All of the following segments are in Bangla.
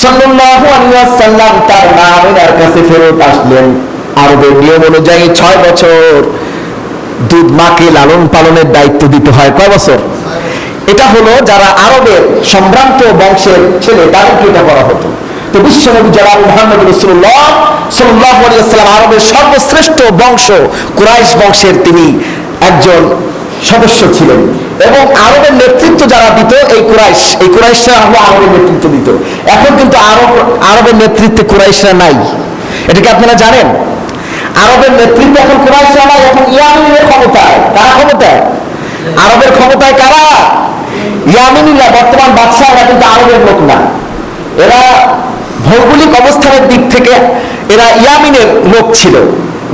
সাল্লাল্লাহু আলাইহি ওয়াসাল্লাম তার মা আমিনার কাছে ফেরত আসলেন। আরবের নিয়ম অনুযায়ী 6 বছর দুধ মাকে লালন পালনের দায়িত্ব দিতে হয়। কয় বছর? এটা হলো যারা আরবের সম্ভ্রান্ত বংশের ছেলে তাদেরকে এটা করা হতো। তো বিশ্বনবী জনাব মুহাম্মদ রাসূলুল্লাহ সাল্লাল্লাহু আলাইহি ওয়াসাল্লাম আরবের সর্বশ্রেষ্ঠ বংশ কুরাইশ বংশের তিনি একজন সদস্য ছিলেন এবং আরবের নেতৃত্ব যারা দিত এই কুরাইশরা হলো আরবের নেতৃত্ব দিত। এখন কিন্তু আরবের নেতৃত্বে কুরাইশরা নাই, এটা কি আপনারা জানেন? আরবের নেতৃত্বে এখন কুরাইশরা নাই, এখন ইয়ামিনের ক্ষমতায়। কারা ক্ষমতায়? আরবের ক্ষমতায় কারা? ইয়ামিনীরা, বর্তমান বাদশাহ। এরা কিন্তু আরবের লোক না, এরা ভৌগোলিক অবস্থানের দিক থেকে এরা ইয়ামিনের লোক ছিল।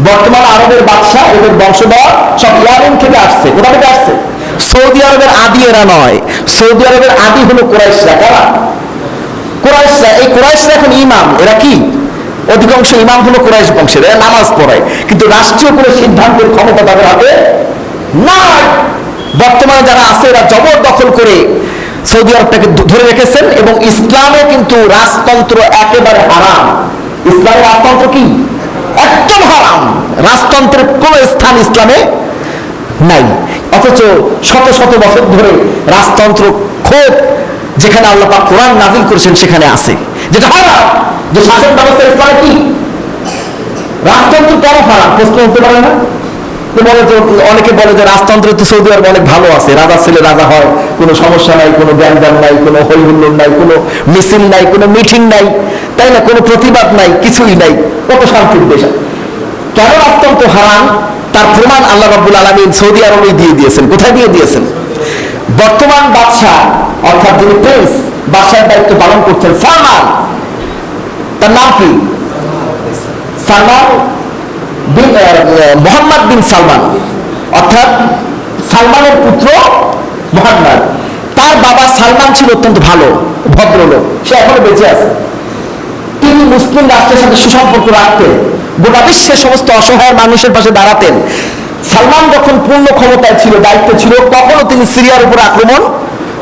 বর্তমান আরবের বাদশাহ এদের বংশধর সব ইয়ামিন থেকে আসছে। কোথা থেকে আসছে? সৌদি আরবের আদি এরা নয়, সৌদি আরবের আদি হলো কুরাইশরা। কারা? কুরাইশরা। এই কুরাইশরা এখন ইমাম। এরা কি? অধিকাংশ ইমাম হলো কুরাইশ বংশের। এরা নামাজ পড়ায়, কিন্তু রাষ্ট্রীয় কোনো সিদ্ধান্তের ক্ষমতা তাদের হাতে না। বর্তমানে যারা আছে এরা জবরদখল করে সৌদি আরবটাকে ধরে রেখেছেন এবং ইসলামে কিন্তু রাজতন্ত্র একেবারে হারাম। ইসলামের রাজতন্ত্র কি? একদম হারাম। রাজতন্ত্রের কোন স্থান ইসলামে নাই, অথচ শত শত বছর ধরে রাজতন্ত্র খুব, যেখানে আল্লাহ পাক কোরআন নাযিল করেছেন সেখানে আছে। যেটা হারাম, যে শাসন ব্যবস্থা ইসলামে কি রাজতন্ত্র কেন হারাম? প্রশ্ন হতে পারে না? অনেকে বলে যে রাজতন্ত্র তো সৌদি আরব অনেক ভালো আছে, রাজার ছেলে রাজা হয়, কোনো সমস্যা নাই, কোনো গ্যাঞ্জাম নাই, কোনো হই হুল্লোড় নাই, কোনো মিছিল নাই, কোনো মিটিং নাই, তাই না? কোনো প্রতিবাদ নাই, কিছুই নাই, কত শান্তির দেশ। কেন রাজতন্ত্র হারাম তার প্রমাণ আল্লাহ রাব্বুল আলামিন সৌদি আরবে দিয়ে দিয়েছেন। কোথায় দিয়ে দিয়েছেন? বর্তমান বাদশাহ অর্থাৎ যিনি প্রিন্স, বাদশার দায়িত্ব পালন করছেন সালমান। তার নাম কি? সালমান বিন মোহাম্মদ বিন সালমান, অর্থাৎ সালমানের পুত্র মোহাম্মদ। তার বাবা সালমান ছিল অত্যন্ত ভালো ভদ্রলোক, সে এখনো বেঁচে আছে। তিনি মুসলিম রাষ্ট্রের সাথে সুসম্পর্ক রাখতেন, গোটা বিশ্বের সমস্ত অসহায় মানুষের পাশে দাঁড়াতেন। সালমান যখন পূর্ণ ক্ষমতায় ছিল, দায়িত্ব ছিল, কখনো তিনি সিরিয়ার উপর আক্রমণ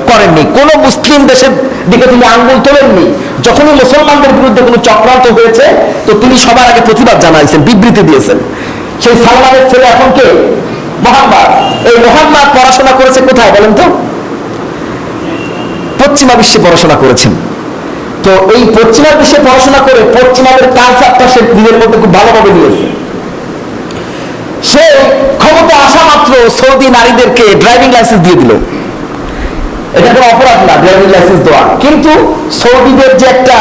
করেননি, কোন মুসলিম দেশের দিকে তিনি আঙ্গুল তোলেননি। যখনই মুসলমানদের বিরুদ্ধে কোনো চক্রান্ত হয়েছে তো তিনি সবার আগে প্রতিবাদ জানাইছেন, বিবৃতি দিয়েছেন। সেই সালমানের ছেলে এখন কে? মোহাম্মদ। এই মোহাম্মদ পড়াশোনা করেছে কোথায় বলেন তো? পশ্চিমা বিশ্বে পড়াশোনা করেছেন। তো এই পশ্চিমা বিশ্বে পড়াশোনা করে পশ্চিমাদের কালচারটা সে নিজের মধ্যে খুব ভালোভাবে নিয়েছে। সে ক্ষমতা আসা মাত্র সৌদি নারীদেরকে ড্রাইভিং লাইসেন্স দিয়ে দিল। এটা কোনো অপরাধ না ড্রাইভিং লাইসেন্স দেওয়া, কিন্তু সৌদিদের যে একটা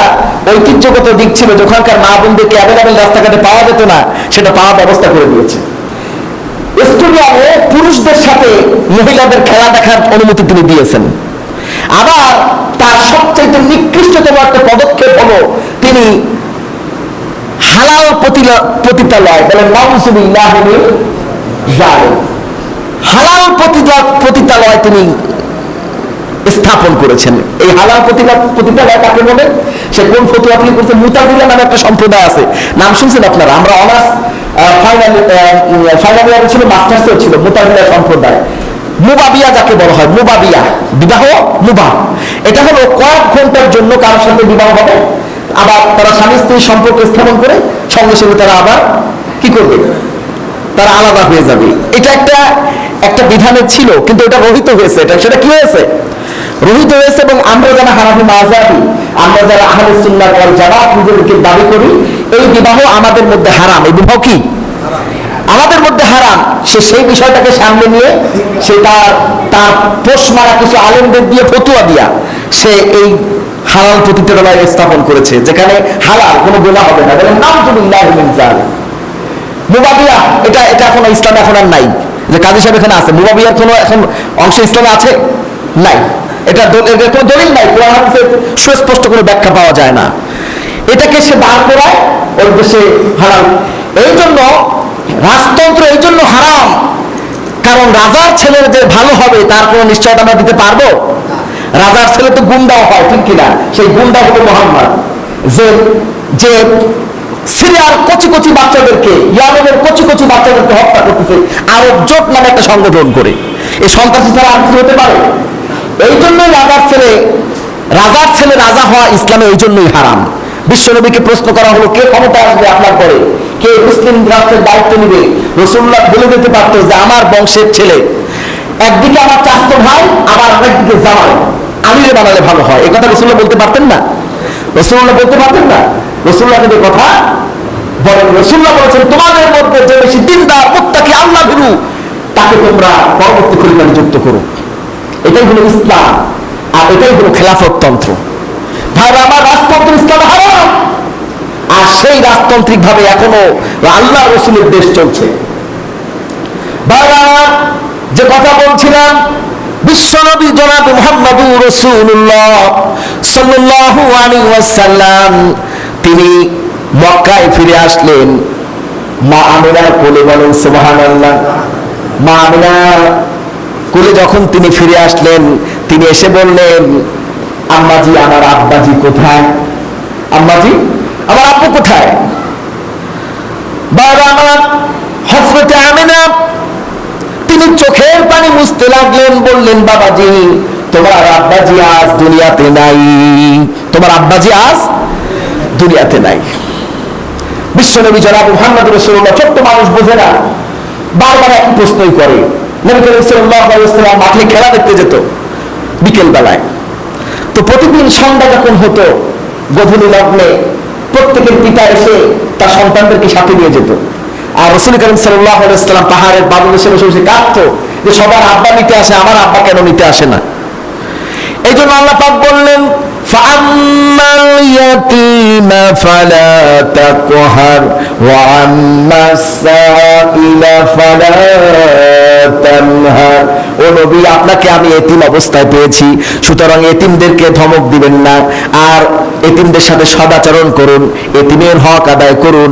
ঐতিহ্যগত দিক ছিল, যেখানকার মা বোনদেরকে অ্যাভেলেবেল রাস্তাঘাটে পাওয়া যেত না, সেটা পাওয়ার ব্যবস্থা করে দিয়েছে। স্টেডিয়ামে পুরুষদের সাথে মহিলাদের খেলা দেখার অনুমতি তিনি দিয়েছেন। আবার তার সবচেয়ে নিকৃষ্টতম একটা পদক্ষেপ হলো তিনি হালাল পতিতালয়, বলেন নাউযুবিল্লাহ মিন যালিক, হালাল পতিতালয় তিনি স্থাপন করেছেন। এই হালাল পতিতালয় কাকে বলে? সে কোন ফতোয়া থেকে করছে? মুতাজিলা নামে একটা সম্প্রদায় আছে, নাম শুনছেন আপনারা? আমরা অনার্স ফাইনাল ইয়ারে ছিল, মাস্টার্সেও ছিল মুতাজিলা সম্প্রদায়। মুবাবিয়া যাকে বলা হয়, মুবাবিয়া বিবাহ মুবাহ, এটা হলো কয়েক ঘন্টার জন্য কারোর সাথে বিবাহ হবে, আবার তারা স্বামী স্ত্রীর সম্পর্ক স্থাপন করে সঙ্গে সঙ্গে তারা আবার কি করবে? তারা আলাদা হয়ে যাবে। এটা একটা বিধানের ছিল, কিন্তু এটা রহিত হয়েছে। সেটা কি হয়েছে? রহিত হয়েছে। এবং আমরা যারা হানাফি মাযহাবী, আমরা যারা আহলে সুন্নাহ ওয়াল জামাত নিজেদেরকে দাবি করি, এই বিবাহ আমাদের মধ্যে হারাম। এই বিবাহ কি আমাদের মধ্যে হারাম। সে সেই বিষয়টাকে সামনে নিয়ে সে তার পোষ মারা কিছু আলেমদের দিয়ে ফতোয়া দিয়া সে এই হালাল পতিতালয় স্থাপন করেছে, যেখানে হালাল কোনো গুনাহ হবে না। বলেন নাউযুবিল্লাহ মিন যালিক। মুবাবিয়া এটা এখন ইসলামে এখন আর নাই। যে কাজী সাহেব এখানে আছে, মুবাবিয়ার কোনো এখন অংশ ইসলামে আছে? নাই। এটা কোনো দলিল নাই, কোরআন হাদিসে সুস্পষ্ট কোনো ব্যাখ্যা পাওয়া যায় না। এটাকে সে বার করায় ওর দেশে হারাম। এই জন্য রাজতন্ত্র এই জন্য হারাম, কারণ রাজার ছেলের যে ভালো হবে তার কোনো নিশ্চয়তা আমরা দিতে পারবো? রাজার ছেলে তো গুন্ডাও হয়, ঠিক কিনা? সেই গুন্ডা হলো মোহাম্মদ, যে সিরিয়ার কচি কচি বাচ্চাদেরকে, ইয়ামেনের কচি কচি বাচ্চাদেরকে হত্যা করতেছে আরব জোট নামে একটা সংগঠন করে। এই সন্ত্রাসী ছাড়া আর কিছু হতে পারে? এই জন্যই রাজার ছেলে রাজার ছেলে রাজা হওয়া ইসলামে ওই জন্যই হারাম। বিশ্বনবীকে প্রশ্ন করা হলো, কে ক্ষমতা আসবে আপনার পরে, কে মুসলিম রাষ্ট্রের দায়িত্ব নিবে? রাসূলুল্লাহ বলে দিতে পারতো যে আমার বংশের ছেলে, একদিকে আমার চাচাতো ভাই, আবার আরেকদিকে জামাই, আমিরে বানালে ভালো হয়। এই কথা রাসূলুল্লাহ বলতে পারতেন না? রাসূলুল্লাহ বলতে পারতেন না? রাসূলুল্লাহ কিন্তু কথা বলেন। রাসূলুল্লাহ বলেছেন, তোমাদের মধ্যে যে বেশি দিনদার মুত্তাকি আল্লাহ ভীরু তাকে তোমরা পরবর্তী খলিফা নিযুক্ত করো। এটাই হলো ইসলাম, আর এটাই হলো খেলাফততন্ত্র। ভাইরা আমার, রাজতন্ত্র ইসলামে হারাম, আর সেই রাজতান্ত্রিক ভাবে এখনো আল্লাহ রাসূলের দেশ চলছে। ভাইরা আমার, যে কথা বলছিলাম, বিশ্বনবী জনাব মুহাম্মদুর রাসূলুল্লাহ সাল্লাল্লাহু আলাইহি ওয়াসাল্লাম তিনি মক্কায় ফিরে আসলেন। মা আমিনার কোলে, বলেন সুবহানাল্লাহ। মা আমিনার কোলে যখন তিনি ফিরে আসলেন, তিনি এসে বললেন, আম্মাজি, আমার আব্বাজি কোথায়? আম্মাজি, আমার আব্বু কোথায়? বাবা আমার হযরতে আমিনা তিনি চোখের পানি মুছতে লাগলেন, বললেন, বাবাজি, তোমার আব্বাজি আজ দুনিয়াতে নাই, তোমার আব্বাজি আজ দুনিয়াতে নাই। বিশ্বনবী জনাব মুহাম্মদ রাসূলুল্লাহ, ছোট্ট মানুষ বোঝে না, বারবার একই প্রশ্নই করে। নবী করিম সাল্লাল্লাহু আলাইহি ওয়াসাল্লাম মাঠে খেলা দেখতে যেত বিকেল বেলায়। তো প্রতিদিন সন্ধ্যা যখন হতো, গধূলি লগ্নে প্রত্যেকের পিতা এসে তার সন্তানদেরকে সাথে নিয়ে যেত। আর রাসূল করিম সাল্লাল্লাহু আলাইহি ওয়াসাল্লাম পাহাড়ের বাবুদেশে বসে বসে কাঁদতো যে সবার আব্বা নিতে আসে, আমার আব্বা কেন নিতে আসে না? এই জন্য আল্লাহ পাক বললেন, ফাআম্মাল ইয়াতীমা ফালা তাকহার ওয়া আম্মাস সাইলা ফালা তানহার। ও নবী, আপনাকে আমি এতিম অবস্থায় পেয়েছি, সুতরাং এতিমদেরকে ধমক দিবেন না, আর এতিমদের সাথে সদাচরণ করুন, এতিমের হক আদায় করুন,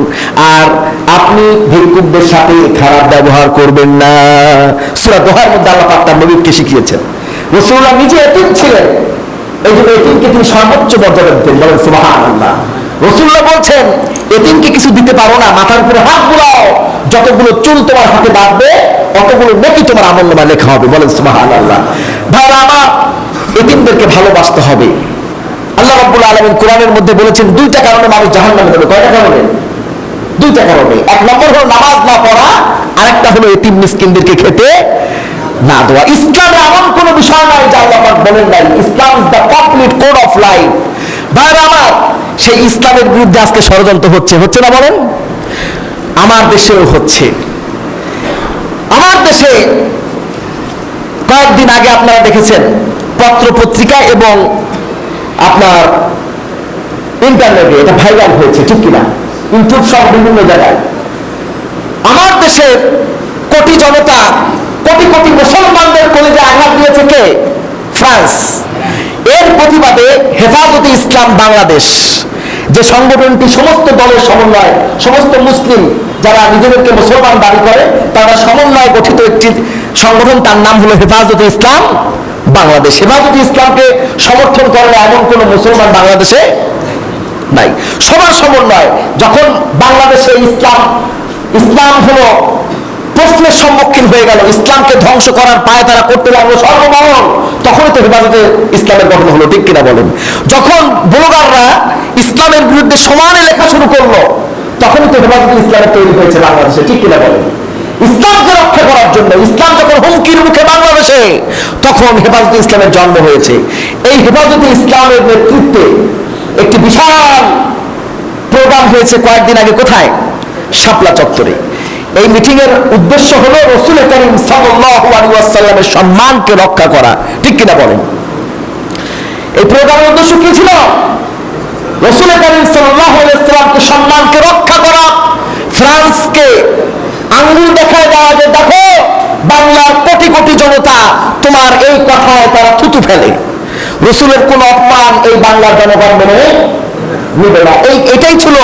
আর আপনি ভিক্ষুকদের সাথে খারাপ ব্যবহার করবেন না। সূরা দোহার মধ্যে আল্লাহ পাক তার নবীকে শিখিয়েছেন। রাসূলুল্লাহ নিজে এতিম ছিলেন, এই জন্য এতিমকে তিনি সর্বোচ্চ মর্যাদা দিতেন, বলেন সুবহানাল্লাহ। রাসূলুল্লাহ বলছেন, এতিমকে কিছু দিতে পারো না, মাথার উপরে হাত বুলাও, যতগুলো চুল তোমার হাতে বাঁধবে অতগুলো নেকি তোমার আমলনামায় লেখা হবে, বলেন সুবহানাল্লাহ। ভাইরা আমার, এতিমদেরকে ভালোবাসতে হবে। আল্লাহ রাব্বুল আলামিন কোরআনের মধ্যে বলেছেন, দুইটা কারণে মানুষ জাহান্নামে যাবে। কয়টা কারণে? দুইটা কারণে। এক নম্বর হলো নামাজ না পড়া, আরেকটা হলো এতিম মিসকিনদেরকে খেতে না দেওয়া। ইসলামে এমন কোন বিষয় নাই যা আল্লাহ পাক বলেন নাই। Islam is the complete code of life. ভাইরা আমার, সেই ইসলামের বিরুদ্ধে আজকে ষড়যন্ত্র হচ্ছে, হচ্ছে না বলেন? আমার দেশেও হচ্ছে। আমার দেশে কয়েকদিন আগে আপনারা দেখেছেন পত্র পত্রিকা এবং আপনার ইন্টারনেটে এটা ভাইরাল হয়েছে, ঠিক কিনা? ইউটিউব সব বিভিন্ন জায়গায় আমার দেশের কোটি জনতা, কোটি কোটি মুসলমানদের কলিজায় আঘাত দিয়েছে কে? ফ্রান্স। এর প্রতিবাদে হেফাজতে ইসলাম বাংলাদেশ, যে সংগঠনটি সমস্ত দলের সমন্বয়, সমস্ত মুসলিম যারা নিজেদেরকে মুসলমান দাবি করে তারা সমন্বয় গঠিত একটি সংগঠন, তার নাম হলো হেফাজতে ইসলাম বাংলাদেশ। হেফাজতে ইসলামকে সমর্থন করে এমন কোন মুসলমান বাংলাদেশে নাই, সবার সমন্বয়। যখন বাংলাদেশে ইসলাম হলো প্রশ্নের সম্মুখীন হয়ে গেল, ইসলামকে ধ্বংস করার পায় তারা করতে লাগলো সর্বমহল, তখনই তো হেফাজতে ইসলামের গঠন হলো, ঠিক কিনা বলেন? যখন ব্লগাররা ইসলামের বিরুদ্ধে সমানে লেখা শুরু করলো, তখনই তো হেফাজতে ইসলামের তৈরি হয়েছে বাংলাদেশে, ঠিক কিনা বলেন? ইসলামকে রক্ষা করার জন্য, ইসলাম যখন হুমকির মুখে বাংলাদেশে, তখন হেফাজতে ইসলামের জন্ম হয়েছে। এই হেফাজতে ইসলামের নেতৃত্বে একটি বিশাল প্রোগ্রাম হয়েছে কয়েকদিন আগে, কোথায়? শাপলা চত্বরে। এই মিটিং এর উদ্দেশ্য হলো রাসূল করিম সাল্লাল্লাহু আলাইহি ওয়াসাল্লামের সম্মানকে রক্ষা করা, ঠিক কিনা বলেন? এই প্রোগ্রামের উদ্দেশ্য কি ছিল? রাসূল করিম সাল্লাল্লাহু আলাইহি ওয়াসাল্লামকে সম্মানকে রক্ষা করা, ফ্রান্সকে আঙ্গুল দেখায় দেওয়া যে দেখো বাংলার কোটি কোটি জনতা তোমার এই কথায় তারা থুতু ফেলে, রাসূলের কোন অপমান এই বাংলার জনগণ মেনে নিবে না। এটাই ছিল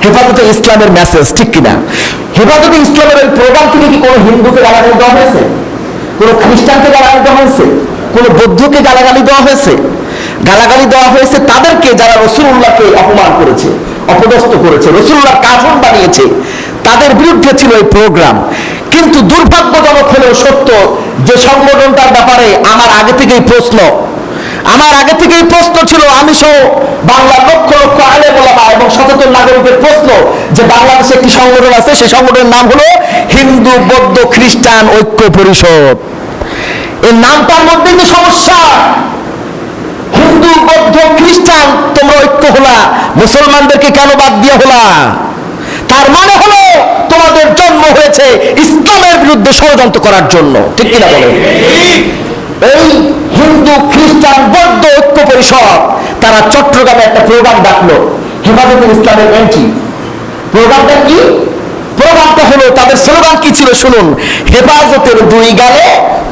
হেফাজতে ইসলামের মেসেজ, ঠিক কিনা? হেফাজতে ইসলামের এই প্রোগ্রাম থেকে কি কোনো হিন্দুকে গালাগালি দেওয়া হয়েছে? কোনো খ্রিস্টানকে গালাগালি দেওয়া হয়েছে? কোনো বৌদ্ধকে গালাগালি দেওয়া হয়েছে? গালাগালি দেওয়া হয়েছে তাদেরকে যারা রাসূলুল্লাহকে অপমান করেছে, অপদস্থ করেছে, রাসূলুল্লাহর কাফন বানিয়েছে, তাদের বিরুদ্ধে ছিল এই প্রোগ্রাম। কিন্তু দুর্ভাগ্যজনক হলেও সত্য, যে সংগঠনটার ব্যাপারে আমার আগে থেকেই প্রশ্ন, আমার আগে থেকেই প্রশ্ন ছিল, আমি সহ বাংলার লক্ষ লক্ষ আলেম ওলামা এবং সচেতন নাগরিকের প্রশ্ন, যে বাংলাদেশে একটি সংগঠন আছে, সেই সংগঠনের নাম হলো হিন্দু বৌদ্ধ খ্রিস্টান ঐক্য পরিষদ। এই নামটার মধ্যে কিন্তু সমস্যা। হিন্দু বৌদ্ধ খ্রিস্টান তোমরা ঐক্য হলা, মুসলমানদেরকে কেন বাদ দিয়া হলা? তার মানে হলো তোমাদের জন্ম হয়েছে ইসলামের বিরুদ্ধে ষড়যন্ত্র করার জন্য, ঠিক কিনা বলে? এই হিন্দু খ্রিস্টান বৌদ্ধ ঐক্য পরিষদ তারা চট্টগ্রামে একটা প্রোগ্রাম ডাকলো, হেফাজতুল ইসলামের এন্ট্রি। প্রোগ্রামটা কি? প্রোগ্রামটা হলো, তাদের স্লোগান কি ছিল শুনুন, হেফাজতের দুই গালে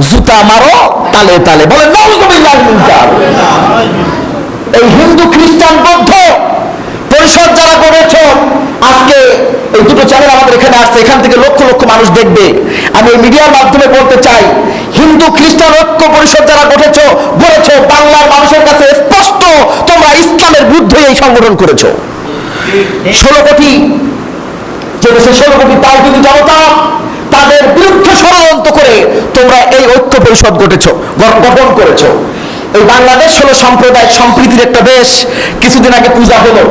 জুতা মারো তালে তালে। বলে নাউজুবিল্লাহ মিন যালিক। এই হিন্দু খ্রিস্টান বৌদ্ধ পরিষদ যারা করেছ, আজকে এই দুটো চ্যানেল আমাদের এখানে আসছে, এখান থেকে লক্ষ লক্ষ মানুষ দেখবে। আমি এই মিডিয়ার মাধ্যমে বলতে চাই, হিন্দু খ্রিস্টান ঐক্য পরিষদ যারা বলেছ, বাংলার মানুষের কাছে স্পষ্ট তোমরা ইসলামের বিরুদ্ধে এই সংগঠন করেছো। 16 কোটি, যে দেশে 16 কোটি তাওহীদি জনতা, তাদের বিরুদ্ধে ষড়যন্ত্র করে তোমরা এই ঐক্য পরিষদ গঠন করেছো। এই বাংলাদেশ হলো সাম্প্রদায়িক সম্প্রীতির একটা দেশ। কিছুদিন আগে পূজা হলো,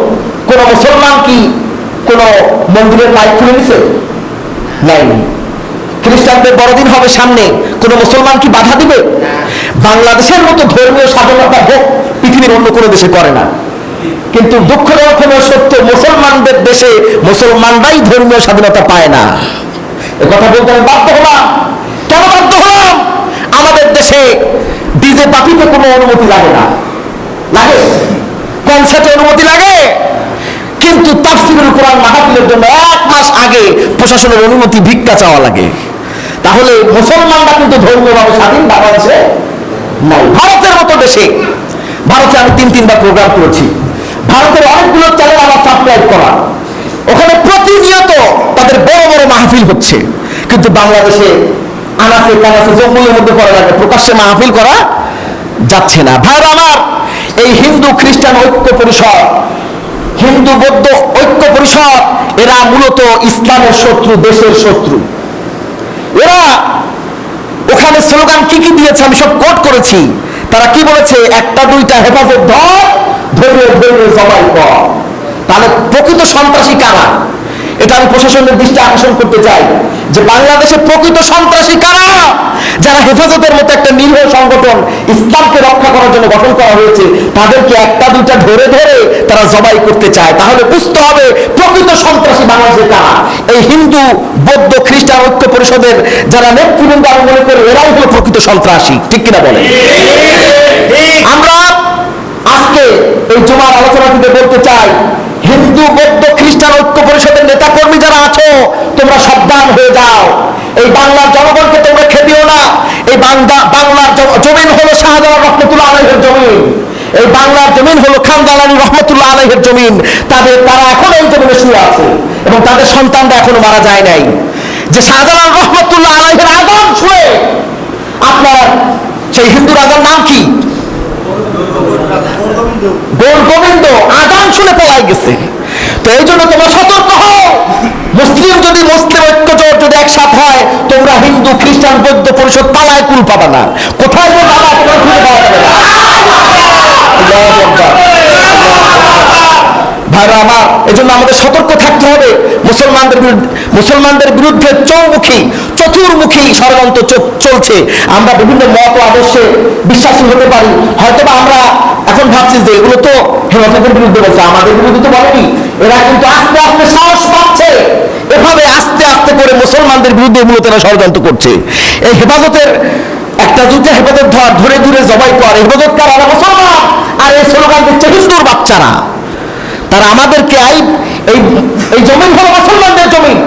কোন মুসলমান কি কোন মন্দিরের মাইক খুলে নিছে? নাইনি। খ্রিস্টানদের বড়দিন হবে সামনে, কোন মুসলমান কি বাধা দিবে? বাংলাদেশের মতো ধর্মীয় স্বাধীনতা ভোগ পৃথিবীর অন্য কোনো দেশে করে না। কিন্তু দুঃখজনক হলো সত্য, মুসলমানদের দেশে মুসলমানরাই ধর্মীয় স্বাধীনতা পায় না। এ কথা বলতে আমি বাধ্য হলাম। কেন বাধ্য হলাম? আমাদের দেশে ডিজে পার্টিতে কোনো অনুমতি লাগে না, লাগে? কনসার্টে অনুমতি লাগে, কিন্তু তাফসীরুল কোরআন মাহফিলের জন্য 1 মাস আগে প্রশাসনের অনুমতি ভিক্ষা চাওয়া লাগে। তাহলে মুসলমানরা কিন্তু ধর্মীয়ভাবে স্বাধীন বাংলাদেশে নাই। ভারতের মতো দেশে, ভারতে আমি 3-3বার প্রোগ্রাম করেছি, ভারতের অনেকগুলো চ্যানেল আমার সাবস্ক্রাইব করা, ওখানে প্রতিনিয়ত তাদের বড় বড় মাহফিল হচ্ছে। কিন্তু বাংলাদেশে আনাচে কানাচে জঙ্গলের মধ্যে করা লাগে, প্রকাশ্যে মাহফিল করা যাচ্ছে না। ভাইরা আমার, এই হিন্দু খ্রিস্টান ঐক্য পরিষদ, হিন্দু বৌদ্ধ ঐক্য পরিষদ, এরা মূলত ইসলামের শত্রু, দেশের শত্রু। এরা ওখানে স্লোগান কি কি দিয়েছে আমি সব কোট করেছি। তারা কি বলেছে? 1টা 2টা হেফাজত ধর, ধরে ধরে জবাই কর। তাহলে প্রকৃত সন্ত্রাসী কারা? এটা আমি প্রশাসনের দৃষ্টি আকর্ষণ করতে চাই, যে বাংলাদেশে প্রকৃত সন্ত্রাসী কারা? যারা হেফাজতের মতো একটা নিরীহ সংগঠন ইসলামকে রক্ষা করার জন্য গঠন করা হয়েছে, তাদেরকে 1টা 2টা ধরে ধরে তারা জবাই করতে চায়। তাহলে বুঝতে হবে প্রকৃত সন্ত্রাসী বাংলাদেশে কারা। এই হিন্দু বৌদ্ধ খ্রিস্টান ঐক্য পরিষদের যারা নেতৃবৃন্দ, আমি মনে করি এরাই হলো প্রকৃত সন্ত্রাসী, ঠিক কিনা বলে? আমরা আজকে এই জুমার আলোচনা থেকে বলতে চাই, হিন্দু বৌদ্ধ খ্রিস্টান ঐক্য পরিষদের নেতা কর্মী যারা আছো, তোমরা সাবধান হয়ে যাও। এই বাংলার জনগণকে তোমরা খেদিও না। এই বাংলার জমিন হলো শাহজালাল রহমতুল্লাহ আলাইহির জমিন, এই বাংলার জমিন হলো খান জালানী রহমতুল্লাহ আলাইহির জমিন। তারা এখন এই জমিনে শুয়ে আছে এবং তাদের সন্তানরা এখনো মারা যায় নাই। যে শাহজালাল রহমতুল্লাহ আলাইহির আগুন শুয়ে আপনার সেই হিন্দু রাজার নাম কি? গৌর গোবিন্দ আজান শুনে পলাই গেছে। তো এই জন্য তোমরা সতর্ক হও। মুসলিম ঐক্য জোট যদি একসাথ হয়, তোমরা হিন্দু খ্রিস্টান বৌদ্ধ পরিষদ পালায় কুল পাবা না। কোথায় যে পাবা তোমার খুঁজে পাওয়া যাবে না। ভাইরা আমার, এই জন্য আমাদের সতর্ক থাকতে হবে। মুসলমানদের বিরুদ্ধে চতুর্মুখী ষড়যন্ত্র চলছে। আমরা বিভিন্ন মত ও আদর্শে বিশ্বাসী হতে পারি, হয়তোবা আমরা এখন ভাবছি যে এগুলো তো হেফাজতের বিরুদ্ধে বলছে, আমাদের বিরুদ্ধে তো বলেনি। এরা কিন্তু আস্তে আস্তে সাহস পাচ্ছে, এভাবে আস্তে আস্তে করে মুসলমানদের বিরুদ্ধে মূলত এরা ষড়যন্ত্র করছে। এই হেফাজতের 1টা 2টা হেফাজত ধরে ধরে জবাই কর, হেফাজত কারা? মুসলমান। আর এই স্লোগান দিচ্ছে হিন্দুর বাচ্চারা। তারা আমাদেরকে এই জমিন হলো মুসলমানদের জমিন,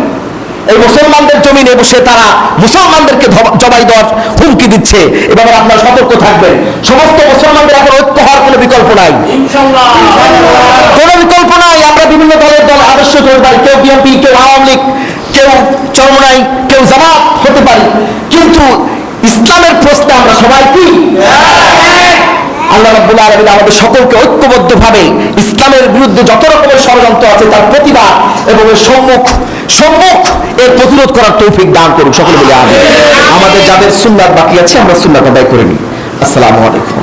এই মুসলমানদের জমিনে বসে তারা মুসলমানদেরকে জবাই দেওয়ার হুমকি দিচ্ছে। এবার আপনারা সতর্ক থাকবেন। সমস্ত মুসলমানদের এখন ঐক্য হওয়ার কোনো বিকল্প নাই, কোনো বিকল্প নাই। আমরা বিভিন্ন দল আদর্শ তৈরি পারি, কেউ বিএনপি, কেউ আওয়ামী লীগ, কেউ চরমনাই, কেউ জামাত হতে পারি, কিন্তু ইসলামের প্রশ্নে আমরা সবাই কি? আল্লাহ রাব্বুল আলামিন আমাদের সকলকে ঐক্যবদ্ধভাবে ইসলামের বিরুদ্ধে যত রকমের ষড়যন্ত্র আছে তার প্রতিবাদ এবং সম্মুখ এর প্রতিরোধ করার তৌফিক দান করুন। সকলে বলে আমিন। আমাদের যাদের সুন্নাত বাকি আছে, আমরা সুন্নাত আদায় করে নিই। আসসালামু আলাইকুম।